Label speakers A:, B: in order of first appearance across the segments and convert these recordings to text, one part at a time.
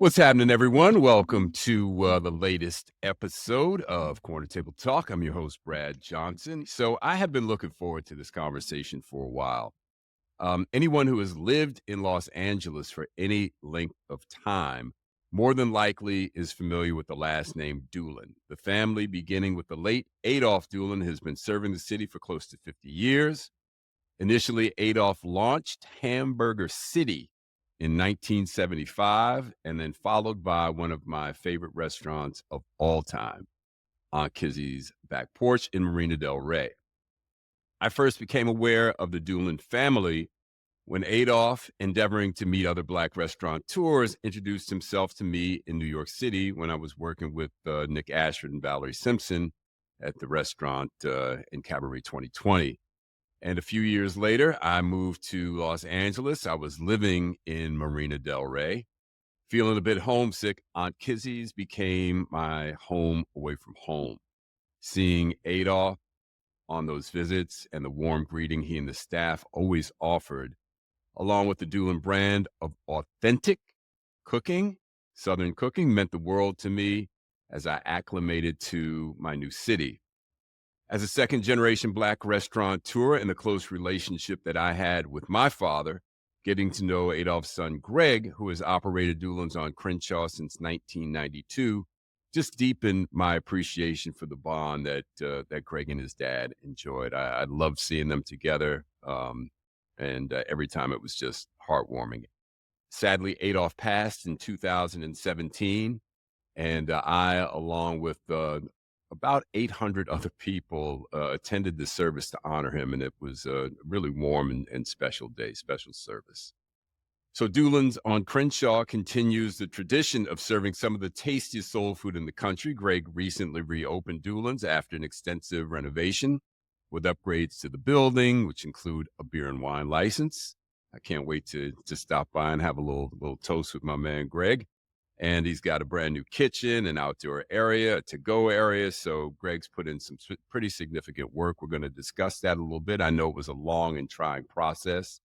A: What's happening, everyone? Welcome to the latest episode of Corner Table Talk. I'm your host, Brad Johnson. So, I have been looking forward to this conversation for a while. Anyone who has lived in Los Angeles for any length of time more than likely is familiar with the last name Dulan. The family, beginning with the late Adolf Dulan, has been serving the city for close to 50 years. Initially, Adolf launched Hamburger City in 1975, and then followed by one of my favorite restaurants of all time, on Kizzy's back porch in Marina Del Rey. I first became aware of the Dulan family when Adolf, endeavoring to meet other Black restaurateurs, introduced himself to me in New York City when I was working with Nick Ashford and Valerie Simpson at the restaurant in Cabaret 2020. And a few years later, I moved to Los Angeles. I was living in Marina Del Rey, feeling a bit homesick. Aunt Kizzy's became my home away from home. Seeing Adolf on those visits and the warm greeting he and the staff always offered, along with the Dulan brand of authentic cooking, Southern cooking, meant the world to me as I acclimated to my new city. As a second generation Black restaurateur, and the close relationship that I had with my father, getting to know Adolph's son, Greg, who has operated Dulan's on Crenshaw since 1992, just deepened my appreciation for the bond that Greg and his dad enjoyed. I loved seeing them together, and every time it was just heartwarming. Sadly, Adolf passed in 2017, and I, along with about 800 other people, attended the service to honor him, and it was a really warm and special day, special service. So Dulan's on Crenshaw continues the tradition of serving some of the tastiest soul food in the country. Greg recently reopened Dulan's after an extensive renovation with upgrades to the building, which include a beer and wine license. I can't wait to stop by and have a little toast with my man Greg. And he's got a brand new kitchen, an outdoor area, a to-go area. So Greg's put in some pretty significant work. We're going to discuss that a little bit. I know it was a long and trying process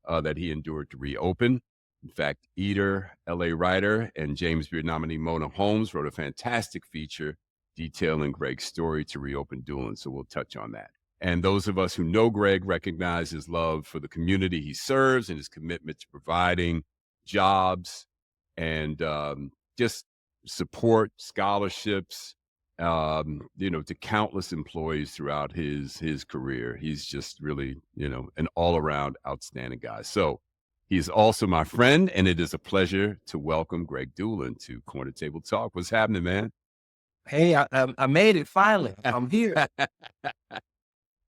A: that he endured to reopen. In fact, Eater, LA writer, and James Beard nominee Mona Holmes wrote a fantastic feature detailing Greg's story to reopen Dulan. So we'll touch on that. And those of us who know Greg recognize his love for the community he serves and his commitment to providing jobs and just support, scholarships, to countless employees throughout his career. He's just really, an all around outstanding guy. So he's also my friend, and it is a pleasure to welcome Greg Dulan to Corner Table Talk. What's happening, man?
B: Hey, I made it finally. I'm here.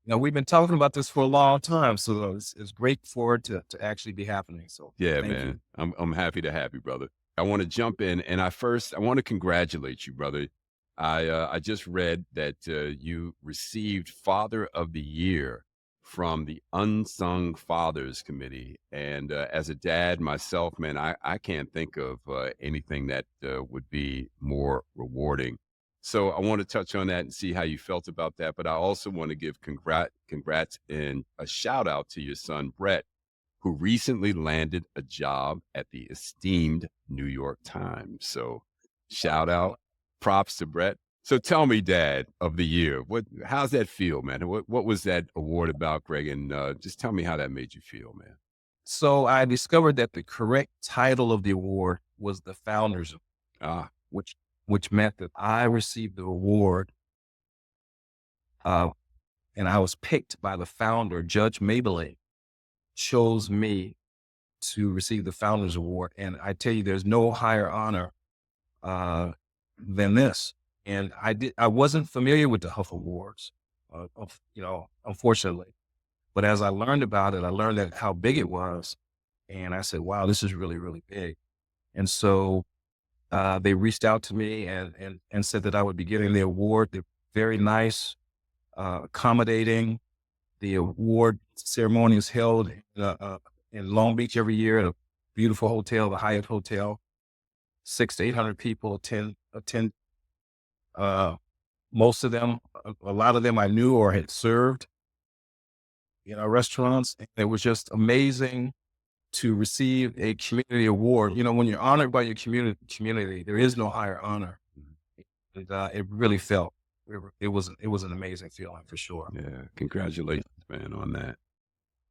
B: We've been talking about this for a long time, so it's great for it to actually be happening. So
A: Yeah,
B: thank you.
A: man. I'm happy to have you, brother. I want to jump in, and I want to congratulate you, brother. I just read that you received Father of the Year from the Unsung Fathers Committee, and as a dad myself, man, I can't think of anything that would be more rewarding. So I want to touch on that and see how you felt about that. But I also want to give congrats and a shout out to your son Brett, who recently landed a job at the esteemed New York Times. So shout out, props to Brett. So tell me, Dad of the Year, how's that feel, man? What was that award about, Greg? And just tell me how that made you feel, man.
B: So I discovered that the correct title of the award was the Founders,
A: Ah,
B: which which meant that I received the award, uh, and I was picked by the founder, Judge Maybelline, chose me to receive the Founders Award. And I tell you, there's no higher honor uh, than this. And I wasn't familiar with the Huff Awards, unfortunately. But as I learned about it, I learned that how big it was. And I said, wow, this is really, really big. And so they reached out to me and said that I would be getting the award. They're very nice, accommodating. The award ceremony is held in Long Beach every year at a beautiful hotel, the Hyatt Hotel. 600 to 800 people attend. Most of them, a lot of them I knew or had served in our restaurants. It was just amazing to receive a community award. You know, when you're honored by your community, there is no higher honor. And, it really felt, it was an amazing feeling for sure.
A: Yeah. Congratulations, man, on that.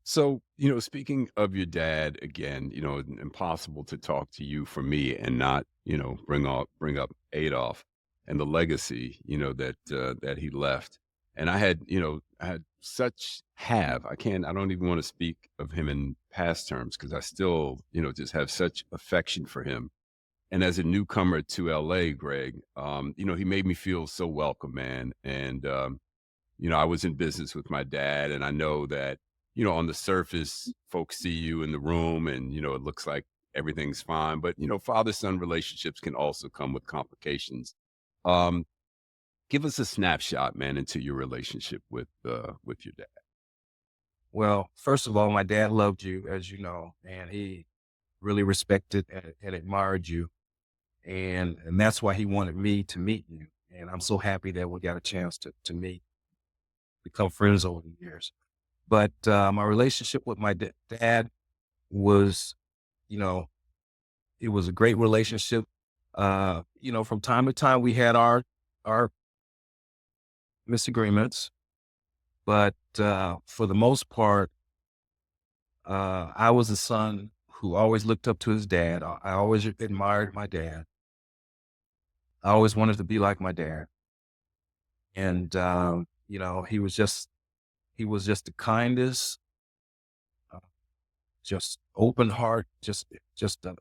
A: So, you know, speaking of your dad again, you know, impossible to talk to you for me and not, you know, bring up Adolf and the legacy, you know, that he left. And I had, you know, I had such have I don't even want to speak of him in past terms because I still, you know, just have such affection for him. And as a newcomer to LA, Greg, you know, he made me feel so welcome, man. And you know, I was in business with my dad, and I know that, you know, on the surface, folks see you in the room and, you know, it looks like everything's fine. But, you know, father son relationships can also come with complications. Um, Give us a snapshot, man, into your relationship with your dad.
B: Well, first of all, my dad loved you, as you know, and he really respected and admired you. And that's why he wanted me to meet you. And I'm so happy that we got a chance to meet, become friends over the years. But my relationship with my dad was, you know, it was a great relationship. You know, from time to time we had our misagreements, but for the most part, I was the son who always looked up to his dad. I always admired my dad. I always wanted to be like my dad. And you know, he was just the kindest, uh, just open heart, just an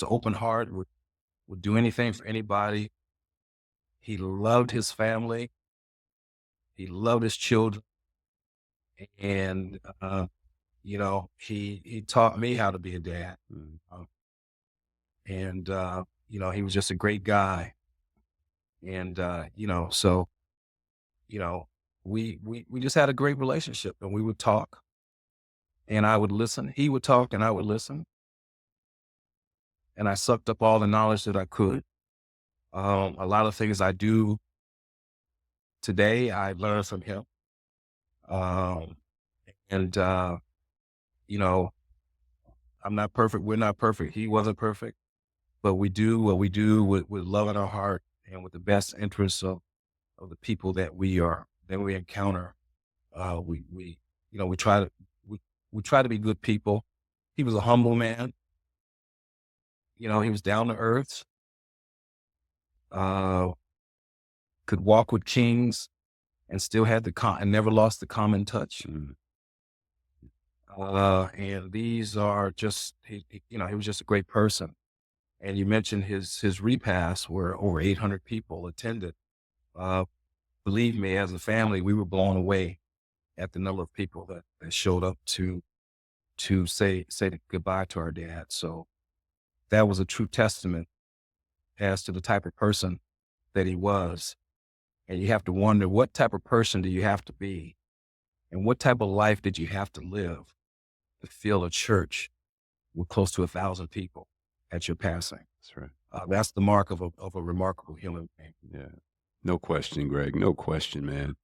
B: open heart, would do anything for anybody. He loved his family. He loved his children. And, you know, he taught me how to be a dad. And, you know, he was just a great guy. And, you know, so, you know, we just had a great relationship and we would talk and I would listen. He would talk and I would listen. And I sucked up all the knowledge that I could. A lot of things I do today, I learned from him. Um, and, you know, I'm not perfect. We're not perfect. He wasn't perfect, but we do what we do with love in our heart and with the best interests of the people that we encounter. We, you know, we try to be good people. He was a humble man. You know, he was down to earth, uh, could walk with kings and still had and never lost the common touch. And these are just, you know, he was just a great person. And you mentioned his repast where over 800 people attended. Uh, Believe me, as a family, we were blown away at the number of people that showed up to say goodbye to our dad. So that was a true testament as to the type of person that he was. And you have to wonder, what type of person do you have to be? And what type of life did you have to live to fill a church with close to 1,000 people at your passing?
A: That's right.
B: That's the mark of a remarkable human being.
A: Yeah. No question, Greg. No question, man.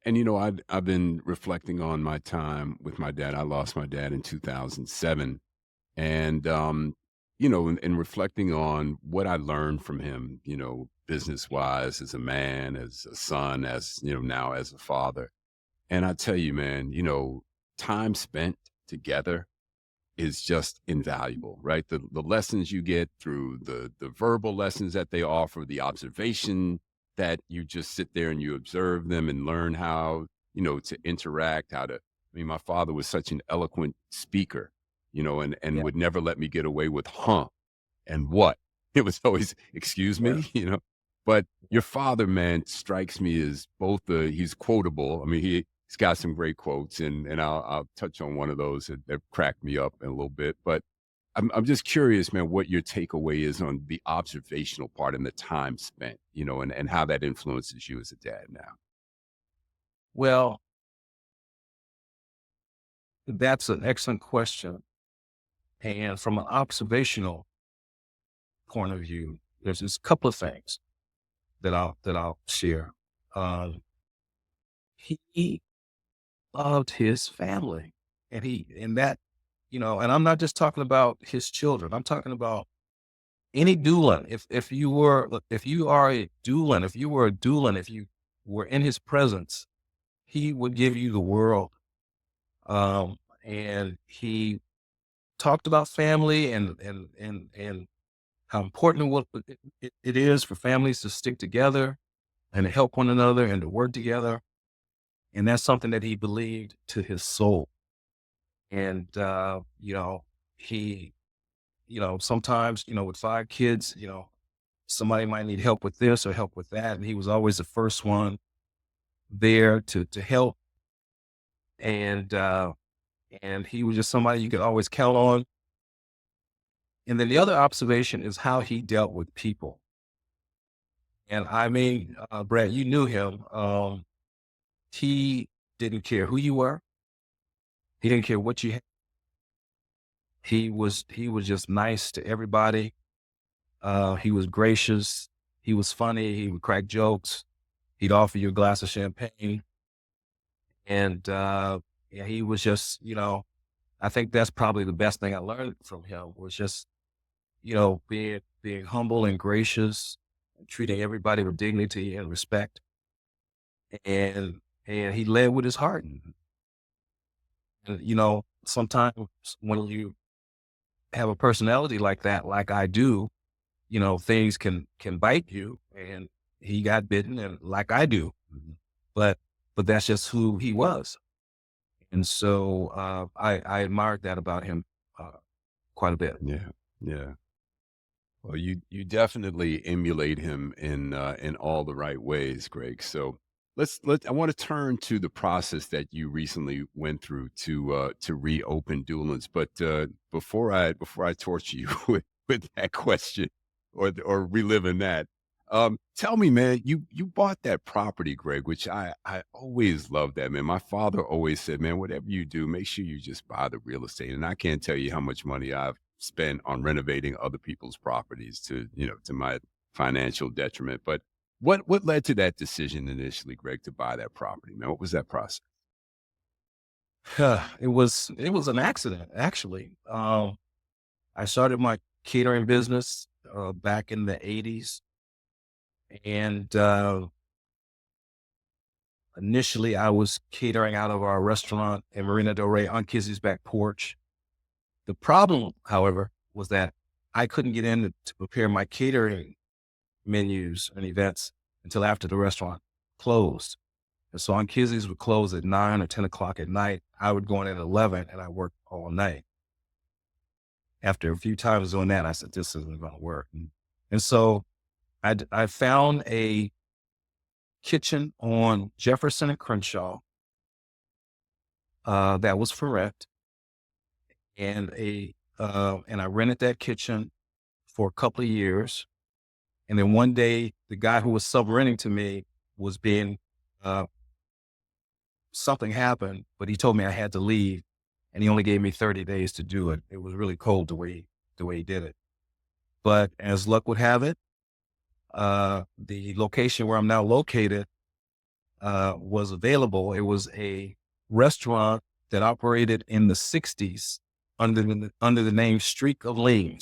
A: And you know, I've been reflecting on my time with my dad. I lost my dad in 2007, and you know, in reflecting on what I learned from him, you know, business wise, as a man, as a son, as you know, now as a father. And I tell you, man, you know, time spent together is just invaluable, right? The lessons you get through the verbal lessons that they offer, the observation that you just sit there and you observe them and learn how, you know, to interact, how to, I mean, my father was such an eloquent speaker, you know, and
B: Yeah.
A: would never let me get away with and what. It was always, excuse
B: Yeah.
A: me, you know. But your father, man, strikes me as both he's quotable. I mean, he's got some great quotes, and I'll touch on one of those that cracked me up a little bit. But I'm just curious, man, what your takeaway is on the observational part and the time spent, you know, and how that influences you as a dad now.
B: Well, that's an excellent question. And from an observational point of view, there's just a couple of things that I'll share. Um, he loved his family, and that, and I'm not just talking about his children. I'm talking about any Dulan. If you are a Dulan, if you were a Dulan, if you were in his presence, he would give you the world. And he talked about family and how important it is for families to stick together and to help one another and to work together. And that's something that he believed to his soul. And, he, sometimes, with 5 kids, somebody might need help with this or help with that. And he was always the first one there to help. And he was just somebody you could always count on. And then the other observation is how he dealt with people. And I mean, Brad, you knew him. He didn't care who you were. He didn't care what you had. He was just nice to everybody. He was gracious. He was funny. He would crack jokes. He'd offer you a glass of champagne. And yeah, he was just, I think that's probably the best thing I learned from him was just, being humble and gracious, and treating everybody with dignity and respect. And he led with his heart. And, sometimes when you have a personality like that, like I do, things can bite you. And he got bitten, and like I do, but that's just who he was. And so I admired that about him quite a bit.
A: Yeah. Yeah. Well, you definitely emulate him in all the right ways, Greg. So I want to turn to the process that you recently went through to reopen Doolan's. But before I torture you with that question or reliving that, tell me, man, you bought that property, Greg, which I always loved that, man. My father always said, man, whatever you do, make sure you just buy the real estate. And I can't tell you how much money I've spent on renovating other people's properties to my financial detriment. But what led to that decision initially, Greg, to buy that property, man? What was that process?
B: It was an accident, actually. I started my catering business back in the '80s, and initially I was catering out of our restaurant in Marina Del Rey on Kizzy's back porch. The problem, however, was that I couldn't get in to prepare my catering menus and events until after the restaurant closed. And so on Kizzy's would close at 9 or 10 o'clock at night. I would go in at 11 and I worked all night. After a few times doing that, I said, this isn't going to work. And so I found a kitchen on Jefferson and Crenshaw that was for rent. And and I rented that kitchen for a couple of years. And then one day, the guy who was sub-renting to me was something happened, but he told me I had to leave, and he only gave me 30 days to do it. It was really cold the way he did it. But as luck would have it, the location where I'm now located was available. It was a restaurant that operated in the '60s under the name Streak of Lane,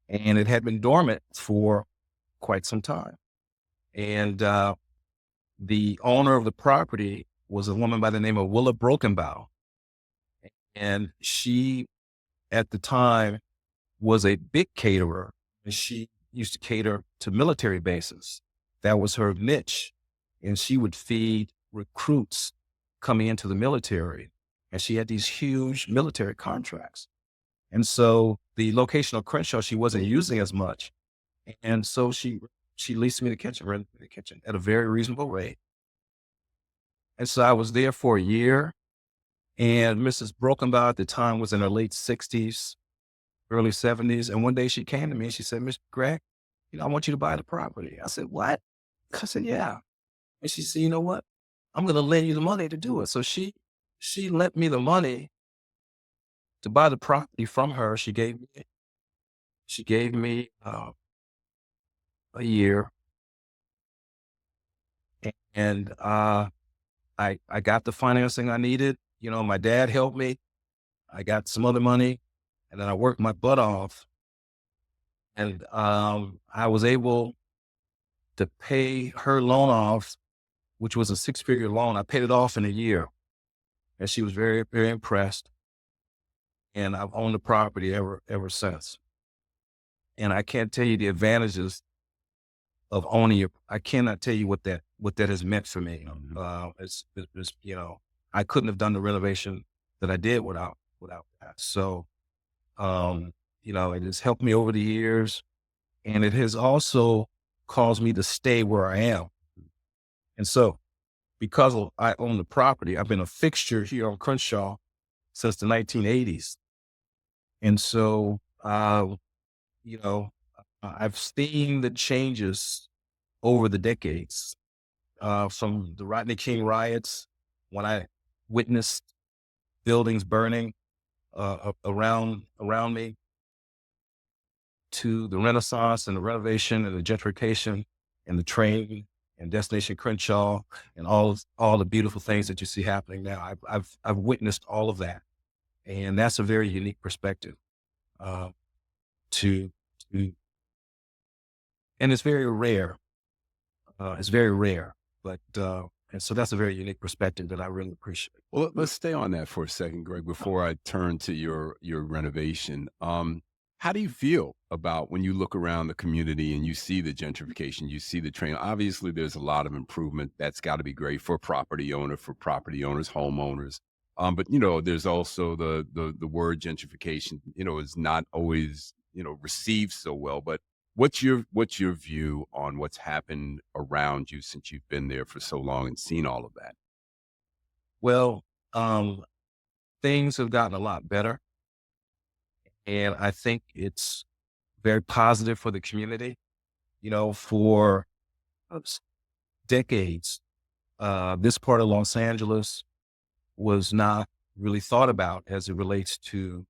B: and it had been dormant for quite some time. And the owner of the property was a woman by the name of Willa Brokenbow, and she, at the time, was a big caterer, and she used to cater to military bases. That was her niche, and she would feed recruits coming into the military, and she had these huge military contracts. And so the location of Crenshaw, she wasn't using as much. And so she leased me the kitchen, rented the kitchen at a very reasonable rate. And so I was there for a year, and Mrs. Brokenbow at the time was in her late 60s, early 70s. And one day she came to me and she said, Mr. Greg, I want you to buy the property. I said, what? I said, yeah. And she said, you know what? I'm going to lend you the money to do it. So she lent me the money to buy the property from her. She gave me a year, and I got the financing I needed. My dad helped me. I got some other money, and then I worked my butt off, and I was able to pay her loan off, which was a six-figure loan. I paid it off in a year, and she was very, very impressed. And I've owned the property ever since. And I can't tell you the advantages of owning it. I cannot tell you what that has meant for me. It's I couldn't have done the renovation that I did without that. So it has helped me over the years, and it has also caused me to stay where I am. And so, because I own the property, I've been a fixture here on Crenshaw since the 1980s. And so, you know, I've seen the changes over the decades, from the Rodney King riots, when I witnessed buildings burning around me, to the Renaissance and the renovation and the gentrification and the train and Destination Crenshaw and all the beautiful things that you see happening now. I've witnessed all of that, and that's a very unique perspective. Uh, to, to and it's very rare. It's very rare, but and so that's a very unique perspective that I really appreciate.
A: Well, let's stay on that for a second, Greg, before I turn to your renovation. How do you feel about when you look around the community and you see the gentrification, you see the train? Obviously, there's a lot of improvement. That's got to be great for for property owners, homeowners. But there's also the word gentrification. Is not always received so well. But what's your view on what's happened around you since you've been there for so long and seen all of that?
B: Well, um, things have gotten a lot better, and I think it's very positive for the community. For s- decades, this part of Los Angeles was not really thought about as it relates to,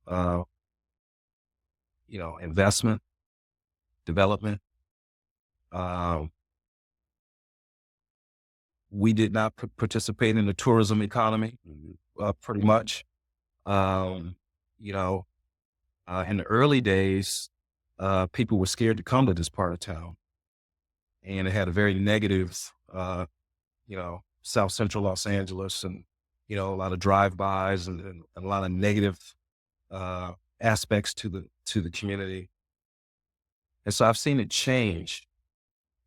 B: uh, investment, development. Um, we did not participate in the tourism economy, pretty much. Um, you know, in the early days, people were scared to come to this part of town, and it had a very negative, South Central Los Angeles, and a lot of drive-bys and a lot of negative uh, aspects to the community. And so I've seen it change,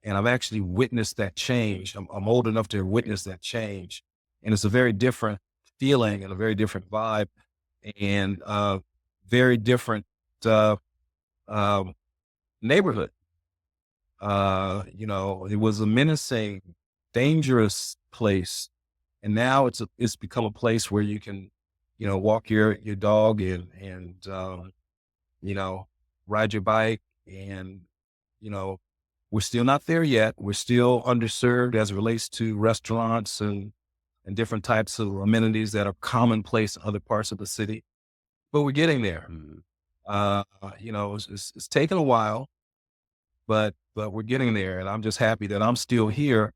B: and I've actually witnessed that change. I'm old enough to witness that change, and it's a very different feeling and a very different vibe, and very different uh, um, neighborhood. It was a menacing, dangerous place, and now it's become a place where you can, walk your dog and you know, ride your bike, and you know, we're still not there yet. We're still underserved as it relates to restaurants and different types of amenities that are commonplace in other parts of the city, but we're getting there.
A: Mhm.
B: It's taken a while, but we're getting there, and I'm just happy that I'm still here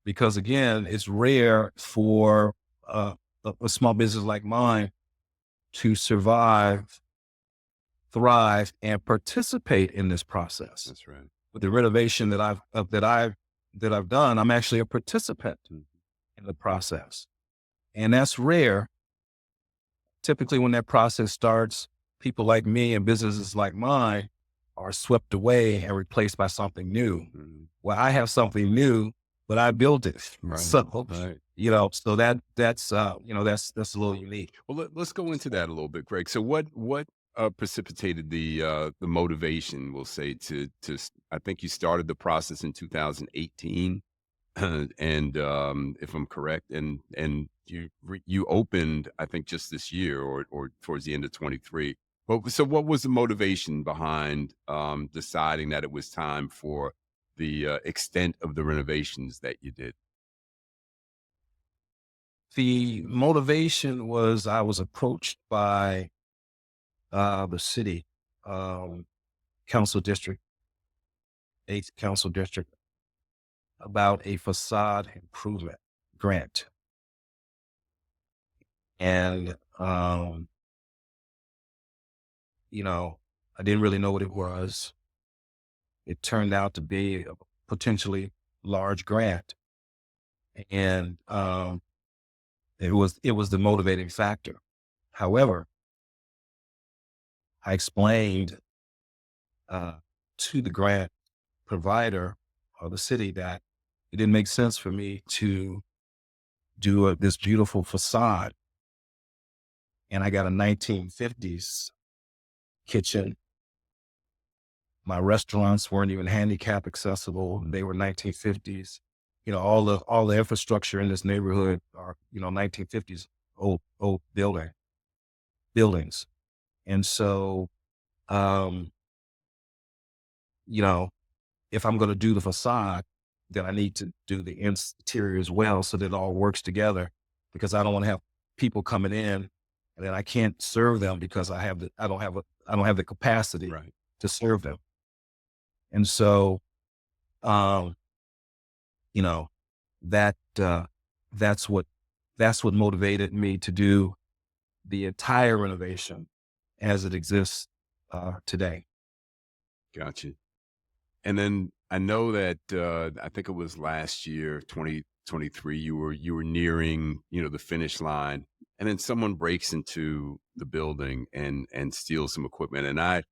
B: because, again, it's rare for uh, a small business like mine to survive, thrive, and participate in this process.
A: That's right.
B: With the renovation that I've done, I'm actually a participant in the process, and that's rare. Typically, when that process starts, people like me and businesses like mine are swept away and replaced by something new.
A: Mhm.
B: Well, I have something new, but I built it.
A: Right.
B: So,
A: Right.
B: so that's a little unique.
A: Well, let's go into that a little bit, Greg. So, what precipitated the motivation? We'll say I think you started the process in 2018, and if I'm correct, and you opened, I think, just this year or towards the end of 23. But so, what was the motivation behind deciding that it was time for the extent of the renovations that you did?
B: The motivation was I was approached by the city um, council district, 8th council district, about a facade improvement grant. And, I didn't really know what it was. It turned out to be a potentially large grant. And, it was the motivating factor. However, I explained, uh, to the grant provider or the city that it didn't make sense for me to do this beautiful facade. And I got a 1950s kitchen. My restaurants weren't even handicap accessible. They were 1950s. All the infrastructure in this neighborhood are, 1950s old buildings. And so, um, you know, if I'm going to do the facade, then I need to do the interior as well, so that it all works together, because I don't want to have people coming in and then I can't serve them because I don't have the capacity
A: Right.
B: to serve them. And so, um, you know, that, that's what, that's what motivated me to do the entire renovation as it exists, today.
A: Gotcha. And then I know that I think it was last year, 2023, you were nearing, the finish line, and then someone breaks into the building and steals some equipment. And I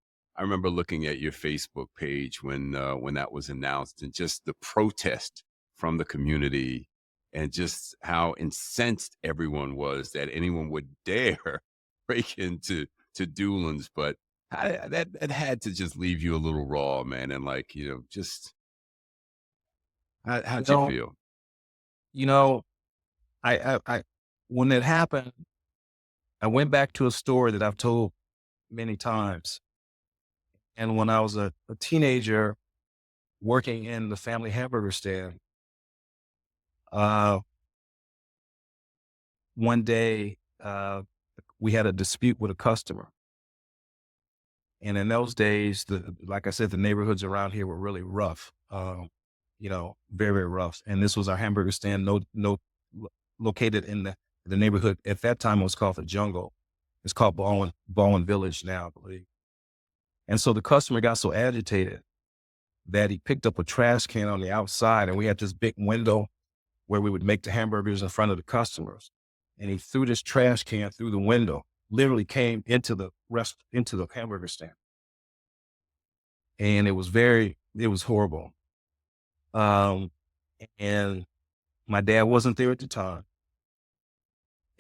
A: remember looking at your Facebook page when that was announced, and just the protest from the community, and just how incensed everyone was that anyone would dare break into Dulan's. But that had to just leave you a little raw, man, and, like, just
B: You
A: how'd you
B: know,
A: feel?
B: you know, I when it happened, I went back to a story that I've told many times. And when I was a teenager working in the family hamburger stand, uh, one day, we had a dispute with a customer. And in those days, like I said, the neighborhoods around here were really rough, very, very rough. And this was our hamburger stand, located in the neighborhood. At that time, it was called the Jungle. It's called Baldwin Village now, I believe. And so the customer got so agitated that he picked up a trash can on the outside, and we had this big window where we would make the hamburgers in front of the customers. And he threw this trash can through the window, literally came into the hamburger stand. And it was horrible. Um, and my dad wasn't there at the time.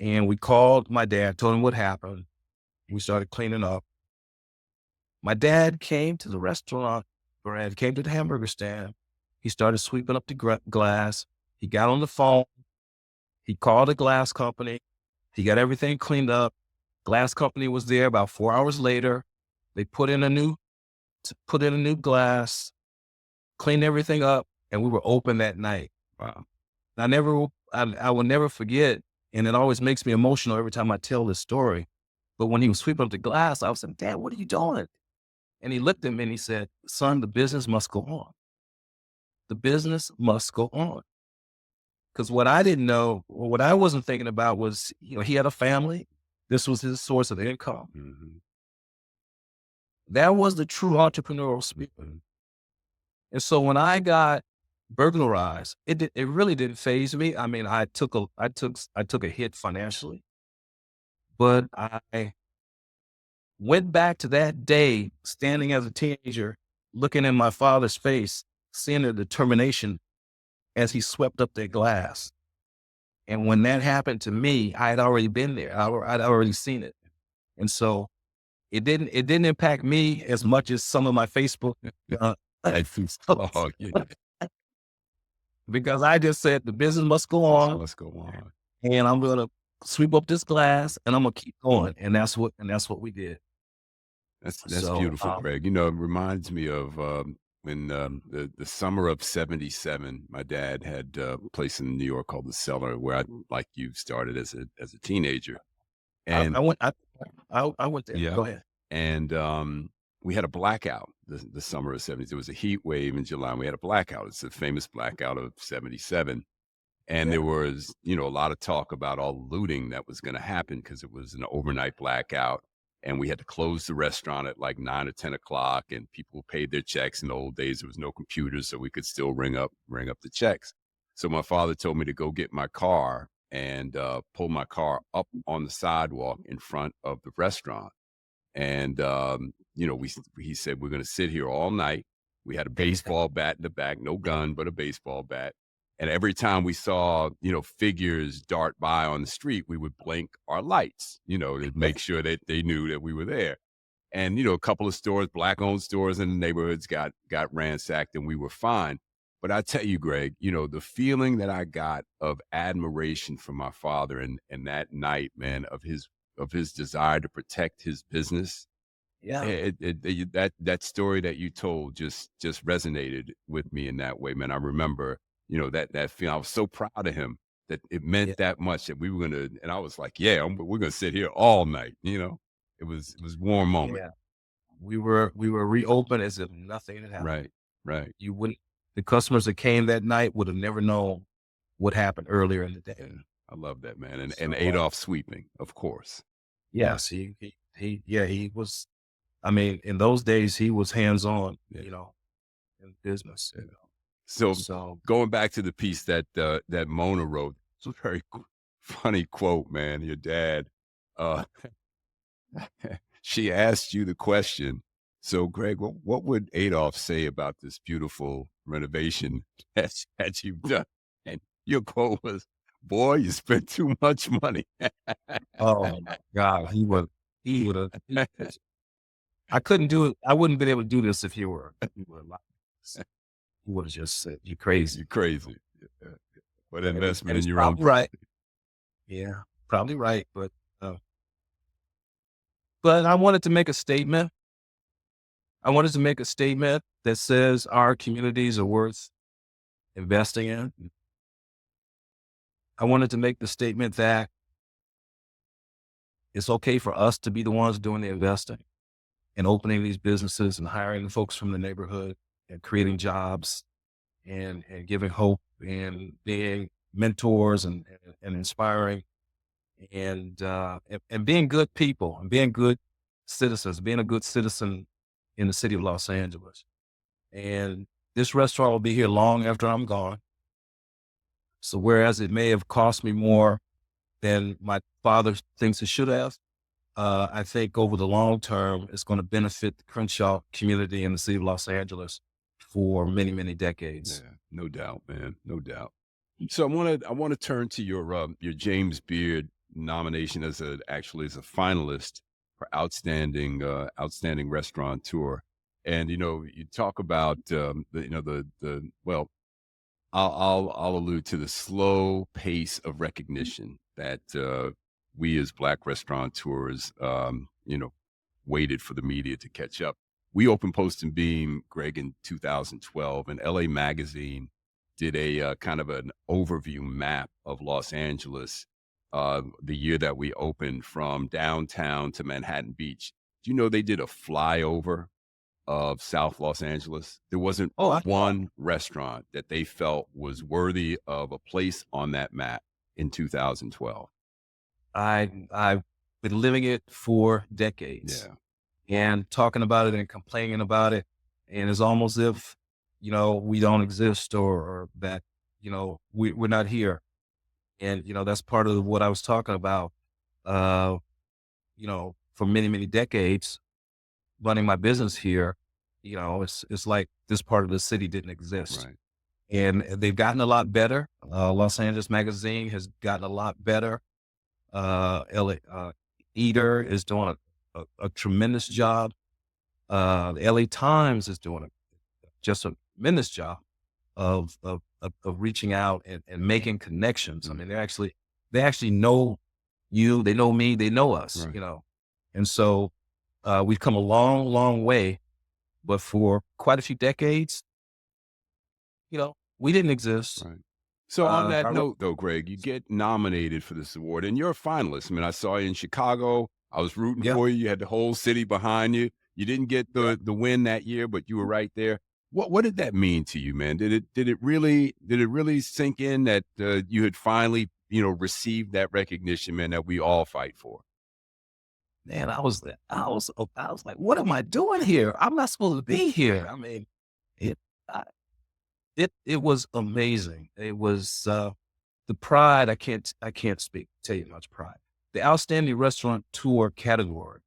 B: And we called my dad, told him what happened. We started cleaning up. My dad came to the restaurant, Brad came to the hamburger stand. He started sweeping up the glass. He got on the phone. He called a glass company. He got everything cleaned up. Glass company was there about 4 hours later. They put in a new glass, cleaned everything up, and we were open that night.
A: Wow.
B: I will never forget, and it always makes me emotional every time I tell this story. But when he was sweeping up the glass, I was like, "Dad, what are you doing?" And he looked at me and he said, "Son, the business must go on. The business must go on." Because what I didn't know, or what I wasn't thinking about was, he had a family. This was his source of income.
A: Mhm.
B: That was the true entrepreneurial spirit.
A: Mhm.
B: And so when I got burglarized, it really didn't phase me. I mean, I took a hit financially, but I went back to that day, standing as a teenager, looking in my father's face, seeing the determination as he swept up that glass. And when that happened to me, I had already been there. I'd already seen it. And so it didn't impact me as much as some of my Facebook, uh,
A: Oh, yeah.
B: because I just said the business must go on,
A: Let's go on.
B: and I'm gonna sweep up this glass, and I'm gonna keep going. And that's what we did.
A: That's
B: So,
A: beautiful, Greg. It reminds me of when the summer of '77. My dad had a place in New York called the Cellar, where like you, started as a teenager,
B: I,
A: and
B: I went I went there.
A: yeah,
B: Go ahead.
A: and we had a blackout the summer of '70s. There was a heat wave in July, and we had a blackout. It's the famous blackout of '77. And
B: Yeah.
A: there was, a lot of talk about all the looting that was going to happen because it was an overnight blackout. And we had to close the restaurant at like 9 or 10 o'clock, and people paid their checks. In the old days, there was no computers, so we could still ring up the checks. So my father told me to go get my car and pull my car up on the sidewalk in front of the restaurant. And he said we're going to sit here all night. We had a baseball bat in the back, no gun, but a baseball bat. And every time we saw, figures dart by on the street, we would blink our lights, to make sure that they knew that we were there. And, a couple of stores, black-owned stores in the neighborhoods got ransacked, and we were fine. But I tell you, Greg, the feeling that I got of admiration for my father and that night, man, of his desire to protect his business,
B: Yeah.
A: that story that you told just resonated with me in that way, man. I remember, that feeling. I was so proud of him that it
B: Yeah.
A: meant that much that we were gonna, and I was like, yeah, we're gonna sit here all night. It was a warm moment.
B: Yeah. We were reopened as if nothing had happened.
A: Right, right.
B: You wouldn't The customers that came that night would have never known what happened earlier in the
A: Yeah,
B: day.
A: I love that, man. And
B: So,
A: Adolf sweeping, of course.
B: yes, he was, I mean, in those days, he was hands-on,
A: Yeah,
B: in business,
A: yeah. So
B: So,
A: going back to the piece that Mona wrote, it's a very funny quote, man. Your dad, uh, she asked you the question. So, Greg, what would Adolf say about this beautiful renovation that you've done? And your quote was, "Boy, you spent too much money."
B: oh my God, he would have, I couldn't do it. I wouldn't been able to do this if he were alive. He would have just said, "You crazy."
A: You're crazy. Yeah. What investment
B: And
A: in
B: he's
A: your own.
B: probably right. Yeah, probably right, uh, but I wanted to make a statement. I wanted to make a statement that says our communities are worth investing in. I wanted to make the statement that it's okay for us to be the ones doing the investing and opening these businesses and hiring the folks from the neighborhood and creating jobs and giving hope and being mentors and inspiring and being good people and being good citizens, being a good citizen in the city of Los Angeles. And this restaurant will be here long after I'm gone. So whereas it may have cost me more than my father thinks it should have, I think over the long term, it's going to benefit the Crenshaw community in the city of Los Angeles for many, many decades.
A: Yeah, no doubt, man, no doubt. So I want to turn to your James Beard nomination as a finalist for outstanding restaurateur. And you talk about the well, I'll allude to the slow pace of recognition that we as Black restaurateurs, waited for the media to catch up. We opened Post and Beam, Greg, in 2012, and LA Magazine did a kind of an overview map of Los Angeles the year that we opened from downtown to Manhattan Beach. Do you know they did a flyover of South Los Angeles? There wasn't
B: Oh, I
A: one restaurant that they felt was worthy of a place on that map in 2012.
B: I've been living it for decades
A: Yeah,
B: and talking about it and complaining about it. And it's almost if, we don't exist or that, we're not here. And, that's part of what I was talking about, uh, for many, many decades running my business here, it's like this part of the city didn't exist.
A: right.
B: And they've gotten a lot better. Los Angeles Magazine has gotten a lot better. LA, Eater is doing a tremendous job. The LA Times is doing just a tremendous job of reaching out and making connections. I mean, they actually know you, they know me, they know us,
A: Right.
B: And so, we've come a long, long way, but for quite a few decades, we didn't exist.
A: Right. So on that
B: Our
A: note, though, Greg, you get nominated for this award, and you're a finalist. I mean, I saw you in Chicago. I was rooting
B: Yeah,
A: for you. You had the whole city behind you. You didn't get
B: yeah,
A: the win that year, but you were right there. What did that mean to you, man? Did it really sink in that you had finally, received that recognition, man, that we all fight for?
B: Man, I was like, "What am I doing here? I'm not supposed to be here." I mean, it I it was amazing. It was, the pride, I can't tell you much pride. The outstanding restaurant tour category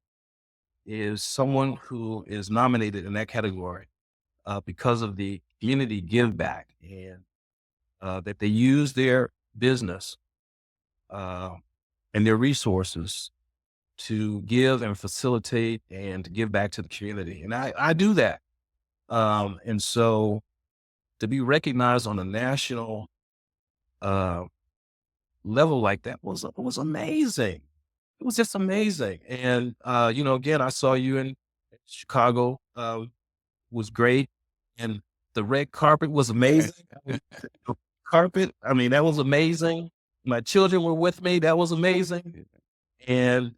B: is someone who is nominated in that category, because of the community give back and, that they use their business, uh, and their resources to give and facilitate and to give back to the community. And I do that. And so to be recognized on a national uh, level like that was amazing. It was just amazing. And again, I saw you in Chicago, was great, and the red carpet was amazing. The carpet, I mean, that was amazing. My children were with me. That was amazing. And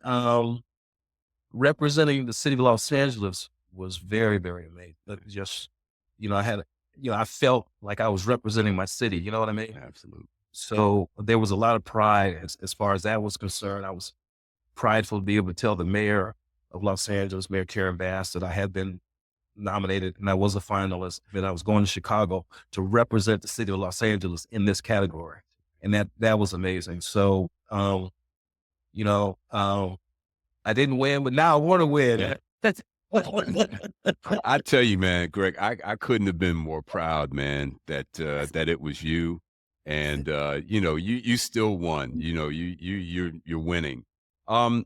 B: representing the city of Los Angeles was very, very amazing. But just, I had, I felt like I was representing my city. You know what I mean?
A: Absolutely.
B: So there was a lot of pride as far as that was concerned. I was prideful to be able to tell the mayor of Los Angeles, Mayor Karen Bass, that I had been nominated and I was a finalist, and I was going to Chicago to represent the city of Los Angeles in this category. And that was amazing. So, you know, um, I didn't win, but now I want to win. That's
A: I tell you, man, Greg, I couldn't have been more proud, man, that it was you, and you still won. You're winning. Um,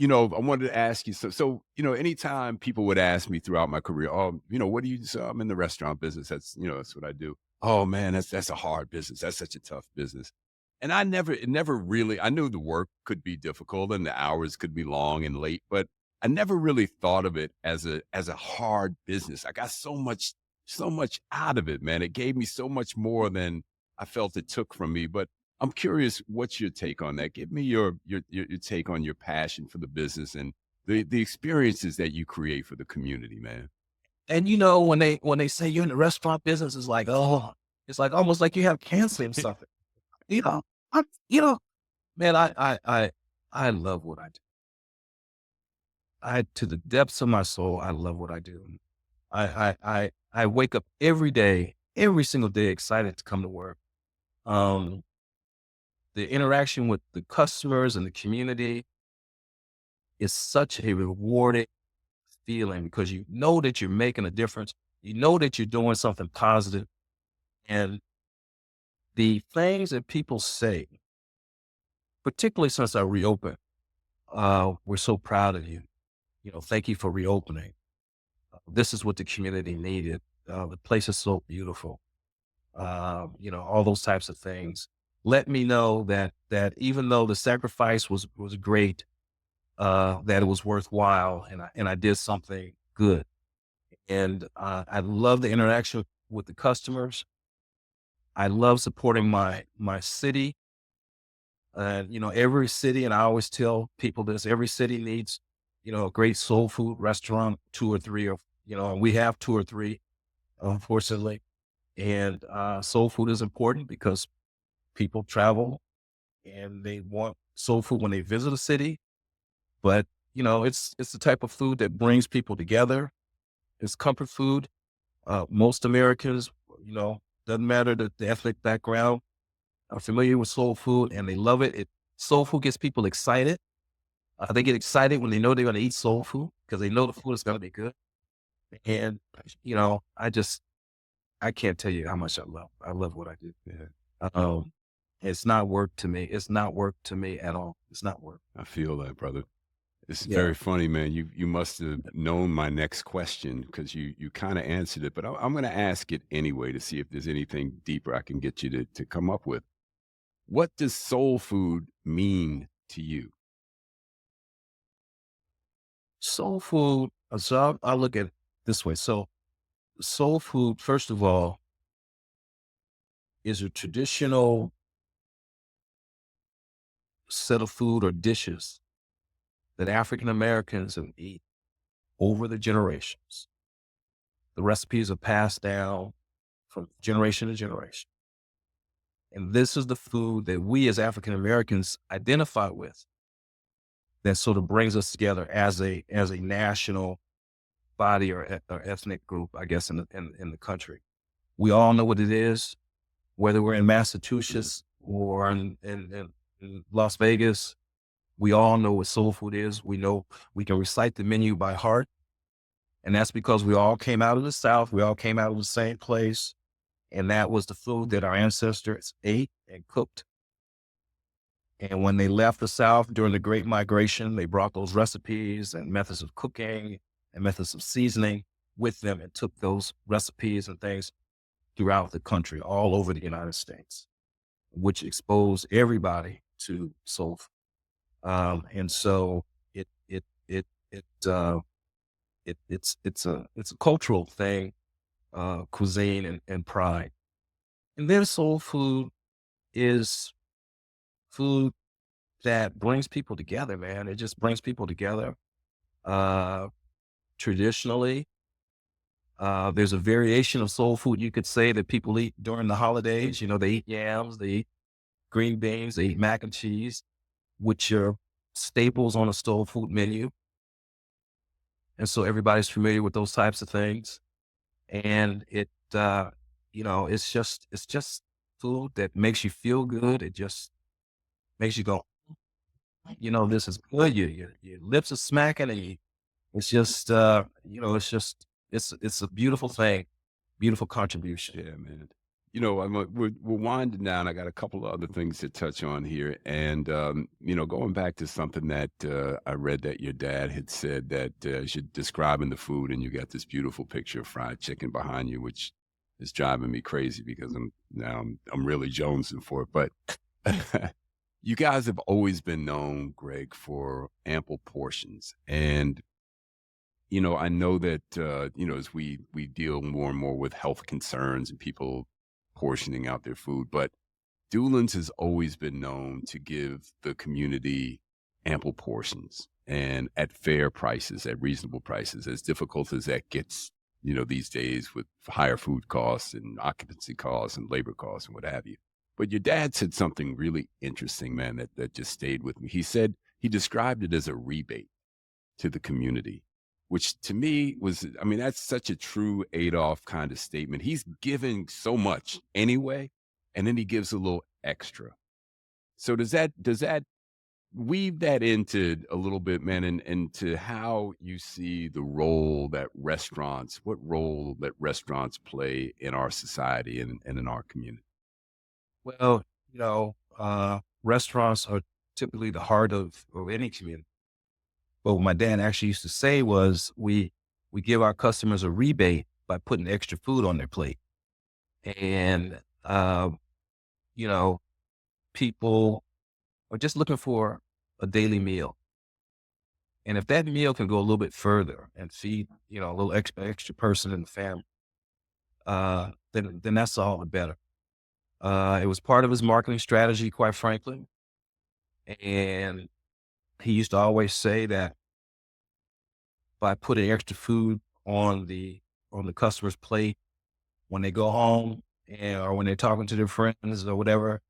A: I wanted to ask you, so anytime people would ask me throughout my career, oh, what do you? So I'm in the restaurant business. That's what I do. Oh man, that's a hard business. That's such a tough business. And it never really. I knew the work could be difficult and the hours could be long and late, but I never really thought of it as a hard business. I got so much out of it, man. It gave me so much more than I felt it took from me. But I'm curious, what's your take on that? Give me your take on your passion for the business and the experiences that you create for the community, man.
B: and when they say you're in the restaurant business, it's like, oh, it's like almost like you have cancer or something. You know, I, you know, man, I love what I do. To the depths of my soul, I love what I do. I wake up every day, every single day, excited to come to work. Um, the interaction with the customers and the community is such a rewarding feeling because you know that you're making a difference. You know that you're doing something positive, and the things that people say, particularly since I reopened, we're so proud of you. Thank you for reopening. This is what the community needed. The place is so beautiful. All those types of things. Let me know that even though the sacrifice was great, that it was worthwhile, and I did something good. And I love the interaction with the customers. I love supporting my city. Every city, and I always tell people this: every city needs, a great soul food restaurant, two or three, and we have two or three, unfortunately. And soul food is important because people travel and they want soul food when they visit a city. But it's the type of food that brings people together. It's comfort food. Most Americans, doesn't matter the ethnic background, are familiar with soul food and they love it. Soul food gets people excited. They get excited when they know they're going to eat soul food because they know the food is going to be good. And I can't tell you how much I love what I do.
A: Yeah,
B: It's not work to me. It's not work to me at all. It's not work.
A: I feel that, brother. It's
B: Yeah.
A: very funny, man. You must have known my next question because you kind of answered it, but I'm going to ask it anyway to see if there's anything deeper I can get you to come up with. What does soul food mean to you?
B: Soul food. So I look at it this way. So soul food, first of all, is a traditional set of food or dishes that African Americans have eaten over the generations. The recipes are passed down from generation to generation. And this is the food that we as African Americans identify with, that sort of brings us together as a national body or ethnic group, I guess, in the country. We all know what it is, whether we're in Massachusetts or in Las Vegas. We all know what soul food is. We know we can recite the menu by heart. And that's because we all came out of the South. We all came out of the same place. And that was the food that our ancestors ate and cooked. And when they left the South during the Great Migration, they brought those recipes and methods of cooking and methods of seasoning with them and took those recipes and things throughout the country, all over the United States, which exposed everybody to soul food. And so it's a cultural thing, cuisine and pride. And then soul food is food that brings people together, man. It just brings people together. Traditionally, there's a variation of soul food you could say that people eat during the holidays. You know, they eat yams, they eat green beans, they eat mac and cheese, which are staples on a soul food menu. And so everybody's familiar with those types of things. And it's just food that makes you feel good. It just makes you go, this is good. Your lips are smacking and it's just, it's a beautiful thing, beautiful contribution.
A: Yeah, man. We're winding down. I got a couple of other things to touch on here. And, going back to something that I read that your dad had said that as you're describing the food and you got this beautiful picture of fried chicken behind you, which is driving me crazy because I'm really jonesing for it. But you guys have always been known, Greg, for ample portions. And I know that, as we deal more and more with health concerns and people portioning out their food, but Dulan's has always been known to give the community ample portions and at fair prices, at reasonable prices, as difficult as that gets, these days with higher food costs and occupancy costs and labor costs and what have you. But your dad said something really interesting, man, that just stayed with me. He described it as a rebate to the community, which to me that's such a true Adolf kind of statement. He's giving so much anyway, and then he gives a little extra. So does that weave that into a little bit, man, and to how you see what role that restaurants play in our society and in our community?
B: Well, restaurants are typically the heart of any community. But what my dad actually used to say was we give our customers a rebate by putting extra food on their plate. And, people are just looking for a daily meal. And if that meal can go a little bit further and feed, a little extra person in the family, then that's all the better. It was part of his marketing strategy, quite frankly. And he used to always say that by putting extra food on the customer's plate when they go home or when they're talking to their friends or whatever,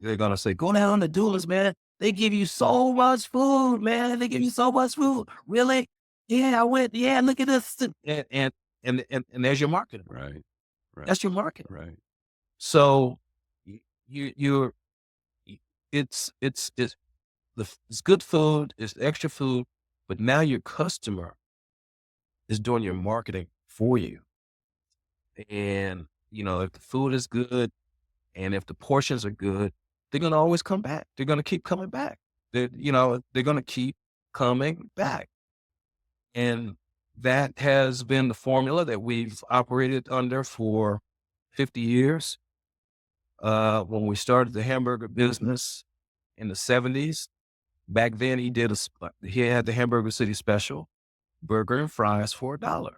B: they're gonna say, "Go down to Dulan's, man. They give you so much food, man. They give you so much food. Really? Yeah, I went. Yeah, look at this." And there's your marketing.
A: Right. Right.
B: That's your marketing.
A: Right.
B: So you're it's good food, it's extra food, but now your customer is doing your marketing for you. And, if the food is good and if the portions are good, they're going to always come back. They're going to keep coming back. They're going to keep coming back. And that has been the formula that we've operated under for 50 years. When we started the hamburger business in the 70s, back then he had the Hamburger City Special, burger and fries for $1.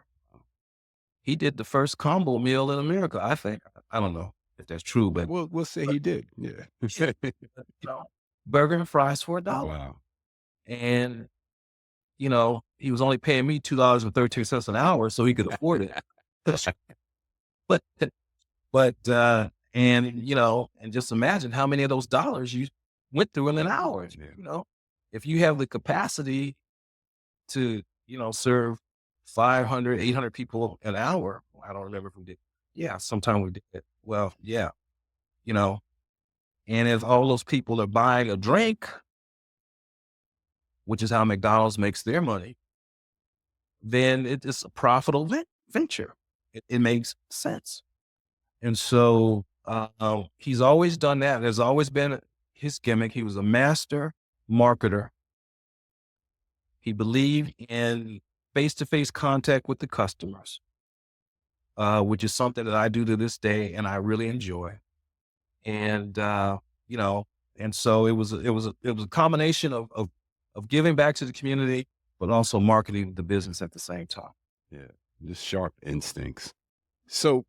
B: He did the first combo meal in America, I think. I don't know if that's true, but
A: We'll say he did. Yeah.
B: burger and fries for $1.
A: Wow.
B: And, he was only paying me $2.13 an hour, so he could afford it. but, and just imagine how many of those dollars you went through in an hour.
A: Yeah.
B: If you have the capacity to, serve 500, 800 people an hour. I don't remember if we did. Yeah, sometime we did it. Well, yeah, you know, and if all those people are buying a drink, which is how McDonald's makes their money, then it is a profitable venture. It makes sense. And so he's always done that. There's always been his gimmick. He was a master marketer. He believed in face-to-face contact with the customers, which is something that I do to this day and I really enjoy. And, you know, and so it was a combination of giving back to the community, but also marketing the business at the same time.
A: Yeah. Just sharp instincts. So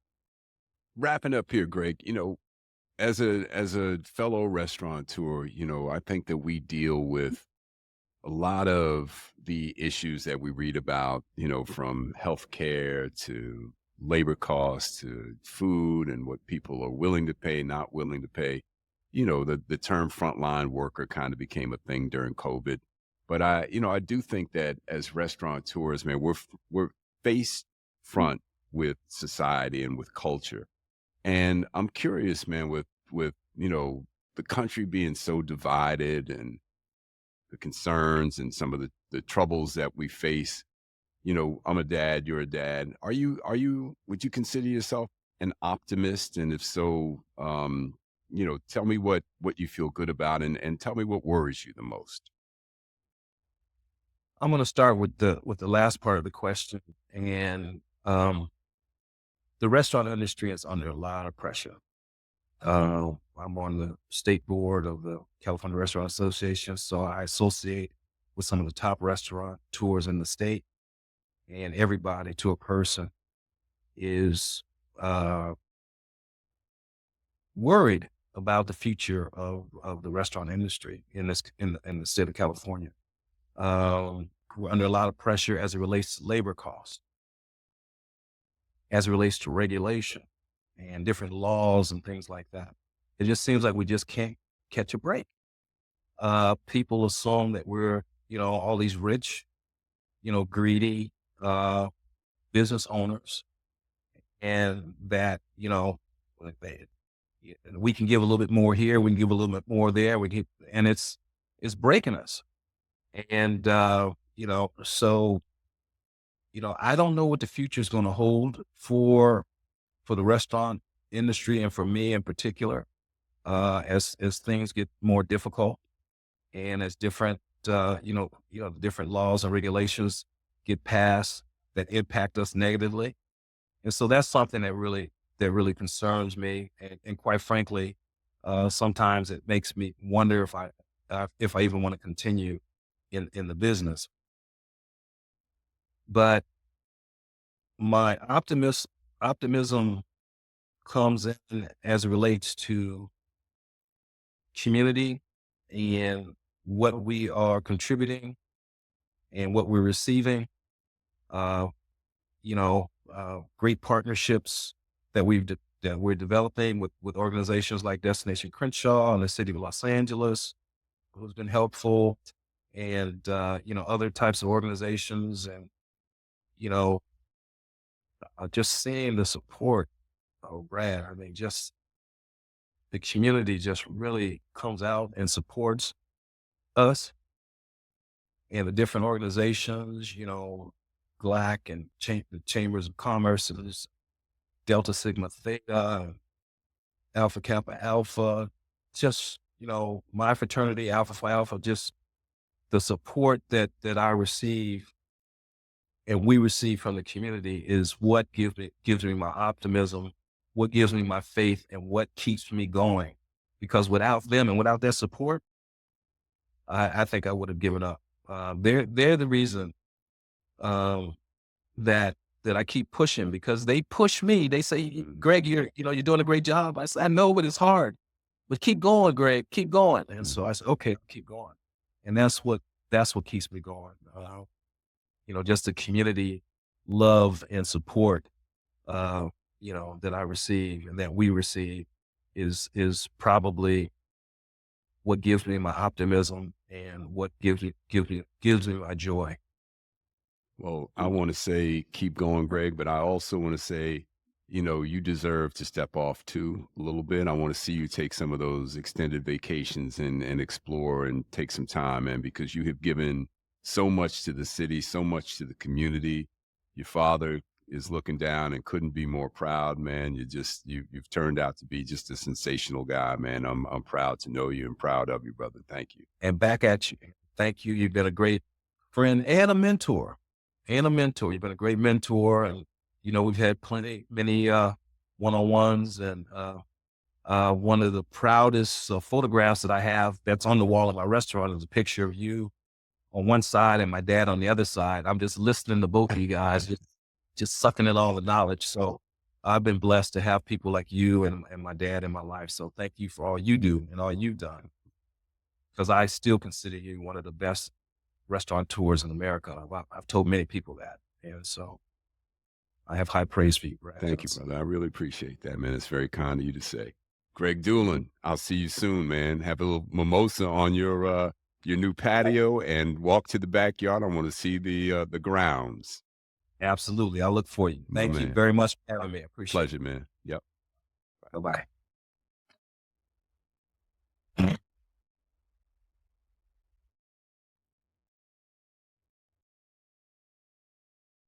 A: wrapping up here, Greg, as a fellow restaurateur, I think that we deal with a lot of the issues that we read about, from healthcare to labor costs to food and what people are willing to pay, not willing to pay. The term frontline worker kind of became a thing during COVID. But I do think that as restaurateurs, man, we're face front with society and with culture. And I'm curious, man, with the country being so divided and the concerns and some of the troubles that we face. I'm a dad, you're a dad. Would you consider yourself an optimist? And if so, tell me what you feel good about and tell me what worries you the most.
B: I'm going to start with the last part of the question. And the restaurant industry is under a lot of pressure. I'm on the state board of the California Restaurant Association, so I associate with some of the top restaurateurs in the state, and everybody to a person is worried about the future of the restaurant industry in the state of California. We're under a lot of pressure as it relates to labor costs, as it relates to regulation and different laws and things like that. It just seems like we just can't catch a break. People assume that we're, all these rich, greedy, business owners, and that, like we can give a little bit more here, we can give a little bit more there, and it's breaking us. And, so, I don't know what the future is going to hold for the restaurant industry and for me in particular, as things get more difficult and as different, different laws and regulations get passed that impact us negatively. And so that's something that really concerns me. And quite frankly, sometimes it makes me wonder if I even want to continue in the business. But my optimism comes in as it relates to community and what we are contributing and what we're receiving. Uh, Great partnerships that that we're developing with organizations like Destination Crenshaw and the City of Los Angeles, who's been helpful, and other types of organizations, and you know, just seeing the support. Oh, Brad, I mean, just the community just really comes out and supports us and the different organizations, GLAC and the Chambers of Commerce, and there's Delta Sigma Theta, Alpha Kappa Alpha, just, my fraternity, Alpha Phi Alpha, just the support that I receive and we receive from the community is what gives me my optimism, what gives me my faith, and what keeps me going. Because without them and without their support, I think I would have given up. They're the reason that I keep pushing, because they push me. They say, Greg, you're doing a great job. I said, I know, but it's hard. But keep going, Greg, keep going. And so I said, okay, I'll keep going. And that's what keeps me going. Just the community love and support uh, that I receive and that we receive is probably what gives me my optimism and what gives me my joy.
A: Well, I want to say keep going, Greg, but I also want to say, you deserve to step off too a little bit. I want to see you take some of those extended vacations and explore and take some time, man, because you have given so much to the city, so much to the community. Your father is looking down and couldn't be more proud, man. You've turned out to be just a sensational guy, man. I'm proud to know you and proud of you, brother. Thank you.
B: And back at you. Thank you. You've been a great friend and a mentor. You've been a great mentor. And, we've had many one-on-ones. And one of the proudest photographs that I have that's on the wall of my restaurant is a picture of you on one side and my dad on the other side. I'm just listening to both of you guys, just sucking in all the knowledge. So I've been blessed to have people like you and my dad in my life. So thank you for all you do and all you've done, because I still consider you one of the best restaurateurs in America. I've told many people that. And so I have high praise for you, Brad
A: Thank you,
B: Johnson.
A: brother. I really appreciate that, man. It's very kind of you to say. Greg Dulan, I'll see you soon, man. Have a little mimosa on your new patio and walk to the backyard. I want to see the grounds.
B: Absolutely. I'll look for you.
A: My
B: Thank you
A: man.
B: very much for having me. I appreciate
A: Pleasure, man. Yep.
B: it. Bye-bye.